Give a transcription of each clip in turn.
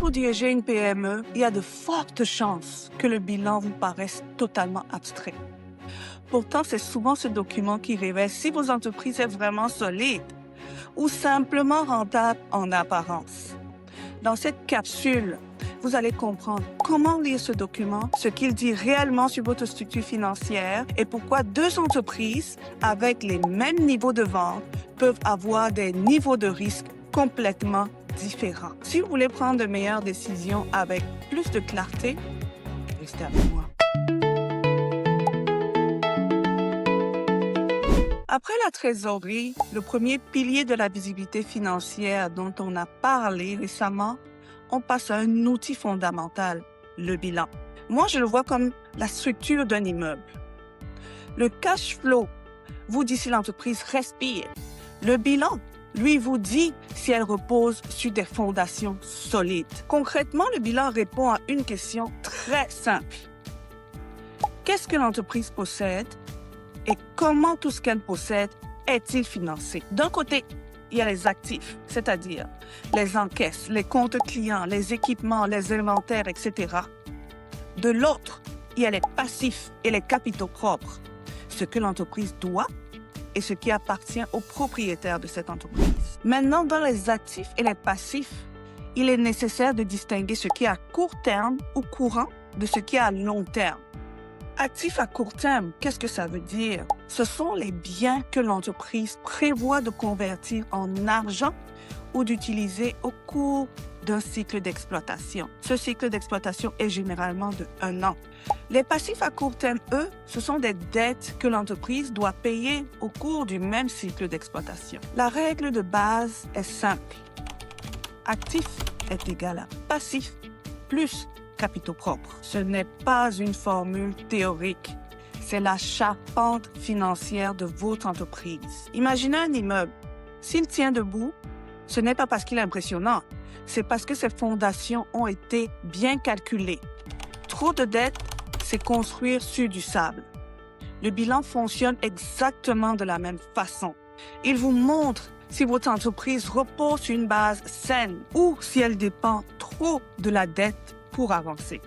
vous dirigez une PME, il y a de fortes chances que le bilan vous paraisse totalement abstrait. Pourtant, c'est souvent ce document qui révèle si vos entreprises est vraiment solide ou simplement rentable en apparence. Dans cette capsule, vous allez comprendre comment lire ce document, ce qu'il dit réellement sur votre structure financière et pourquoi deux entreprises avec les mêmes niveaux de vente peuvent avoir des niveaux de risque complètement différents. Si vous voulez prendre de meilleures décisions avec plus de clarté, restez avec moi. Après la trésorerie, le premier pilier de la visibilité financière dont on a parlé récemment, on passe à un outil fondamental, le bilan. Moi, je le vois comme la structure d'un immeuble. Le cash flow vous dit si l'entreprise respire. Le bilan, lui, vous dit si elle repose sur des fondations solides. Concrètement, le bilan répond à une question très simple. Qu'est-ce que l'entreprise possède et comment tout ce qu'elle possède est-il financé? D'un côté, il y a les actifs, c'est-à-dire les encaisses, les comptes clients, les équipements, les inventaires, etc. De l'autre, il y a les passifs et les capitaux propres, ce que l'entreprise doit et ce qui appartient aux propriétaires de cette entreprise. Maintenant, dans les actifs et les passifs, il est nécessaire de distinguer ce qui est à court terme ou courant de ce qui est à long terme. Actifs à court terme, qu'est-ce que ça veut dire? Ce sont les biens que l'entreprise prévoit de convertir en argent ou d'utiliser au cours d'un cycle d'exploitation. Ce cycle d'exploitation est généralement de 1 an. Les passifs à court terme, eux, ce sont des dettes que l'entreprise doit payer au cours du même cycle d'exploitation. La règle de base est simple. Actif est égal à passif plus capitaux propres. Ce n'est pas une formule théorique. C'est la charpente financière de votre entreprise. Imaginez un immeuble. S'il tient debout, ce n'est pas parce qu'il est impressionnant. C'est parce que ses fondations ont été bien calculées. Trop de dettes, c'est construire sur du sable. Le bilan fonctionne exactement de la même façon. Il vous montre si votre entreprise repose sur une base saine ou si elle dépend trop de la dette pour avancer.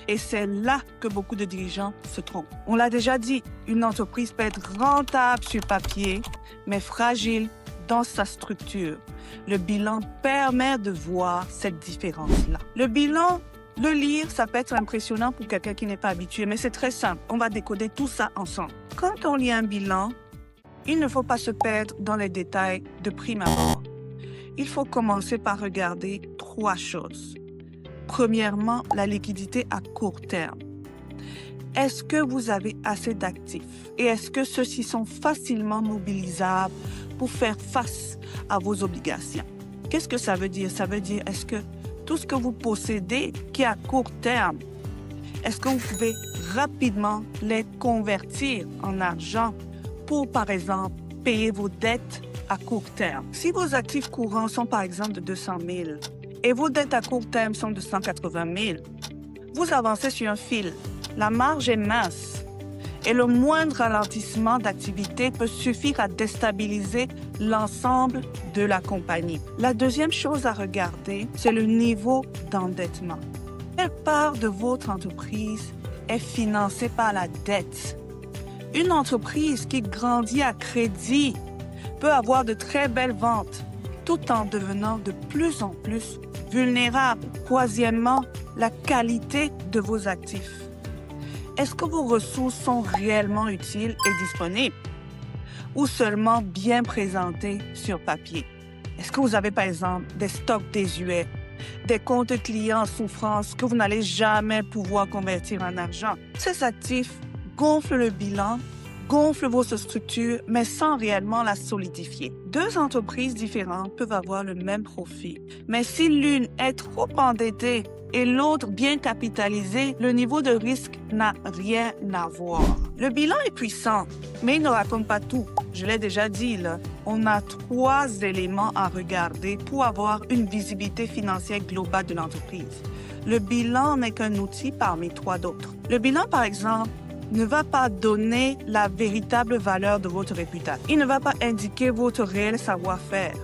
Et c'est là que beaucoup de dirigeants se trompent. On l'a déjà dit, une entreprise peut être rentable sur papier, mais fragile dans sa structure. Le bilan permet de voir cette différence-là. Le bilan, le lire, ça peut être impressionnant pour quelqu'un qui n'est pas habitué, mais c'est très simple. On va décoder tout ça ensemble. Quand on lit un bilan, il ne faut pas se perdre dans les détails de prime abord. Il faut commencer par regarder 3 choses. Premièrement, la liquidité à court terme. Est-ce que vous avez assez d'actifs et est-ce que ceux-ci sont facilement mobilisables pour faire face à vos obligations? Qu'est-ce que ça veut dire? Ça veut dire, est-ce que tout ce que vous possédez qui est à court terme, est-ce que vous pouvez rapidement les convertir en argent pour, par exemple, payer vos dettes à court terme? Si vos actifs courants sont, par exemple, de 200 000 et vos dettes à court terme sont de 180 000, vous avancez sur un fil. La marge est mince et le moindre ralentissement d'activité peut suffire à déstabiliser l'ensemble de la compagnie. La deuxième chose à regarder, c'est le niveau d'endettement. Quelle part de votre entreprise est financée par la dette? Une entreprise qui grandit à crédit peut avoir de très belles ventes tout en devenant de plus en plus vulnérable. Troisièmement, la qualité de vos actifs. Est-ce que vos ressources sont réellement utiles et disponibles ou seulement bien présentées sur papier? Est-ce que vous avez par exemple des stocks désuets, des comptes clients en souffrance que vous n'allez jamais pouvoir convertir en argent? Ces actifs gonflent le bilan, gonflent votre structure, mais sans réellement la solidifier. 2 entreprises différentes peuvent avoir le même profit, mais si l'une est trop endettée et l'autre bien capitalisée, le niveau de risque n'a rien à voir. Le bilan est puissant, mais il ne raconte pas tout. Je l'ai déjà dit, là, on a 3 éléments à regarder pour avoir une visibilité financière globale de l'entreprise. Le bilan n'est qu'un outil parmi 3 d'autres. Le bilan, par exemple, ne va pas donner la véritable valeur de votre réputation. Il ne va pas indiquer votre réel savoir-faire,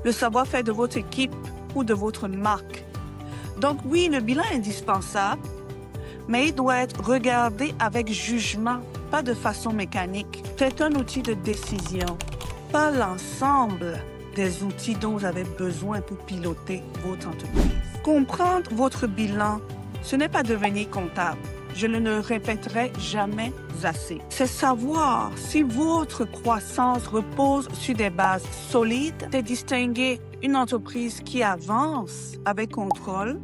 le savoir-faire de votre équipe ou de votre marque. Donc oui, le bilan est indispensable, mais il doit être regardé avec jugement, pas de façon mécanique. C'est un outil de décision, pas l'ensemble des outils dont vous avez besoin pour piloter votre entreprise. Comprendre votre bilan, ce n'est pas devenir comptable. Je ne le répéterai jamais assez. C'est savoir si votre croissance repose sur des bases solides. C'est distinguer une entreprise qui avance avec contrôle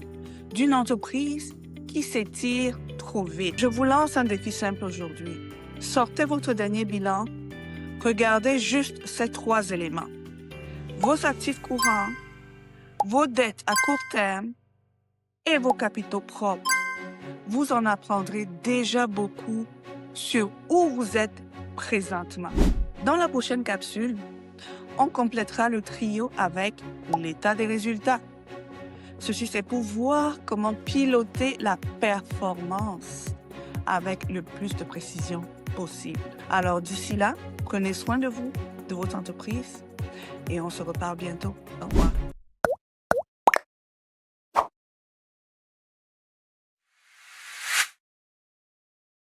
d'une entreprise qui s'étire trop vite. Je vous lance un défi simple aujourd'hui. Sortez votre dernier bilan. Regardez juste ces 3 éléments. Vos actifs courants, vos dettes à court terme et vos capitaux propres. Vous en apprendrez déjà beaucoup sur où vous êtes présentement. Dans la prochaine capsule, on complétera le trio avec l'état des résultats. Ceci, c'est pour voir comment piloter la performance avec le plus de précision possible. Alors d'ici là, prenez soin de vous, de votre entreprise et on se reparle bientôt. Au revoir.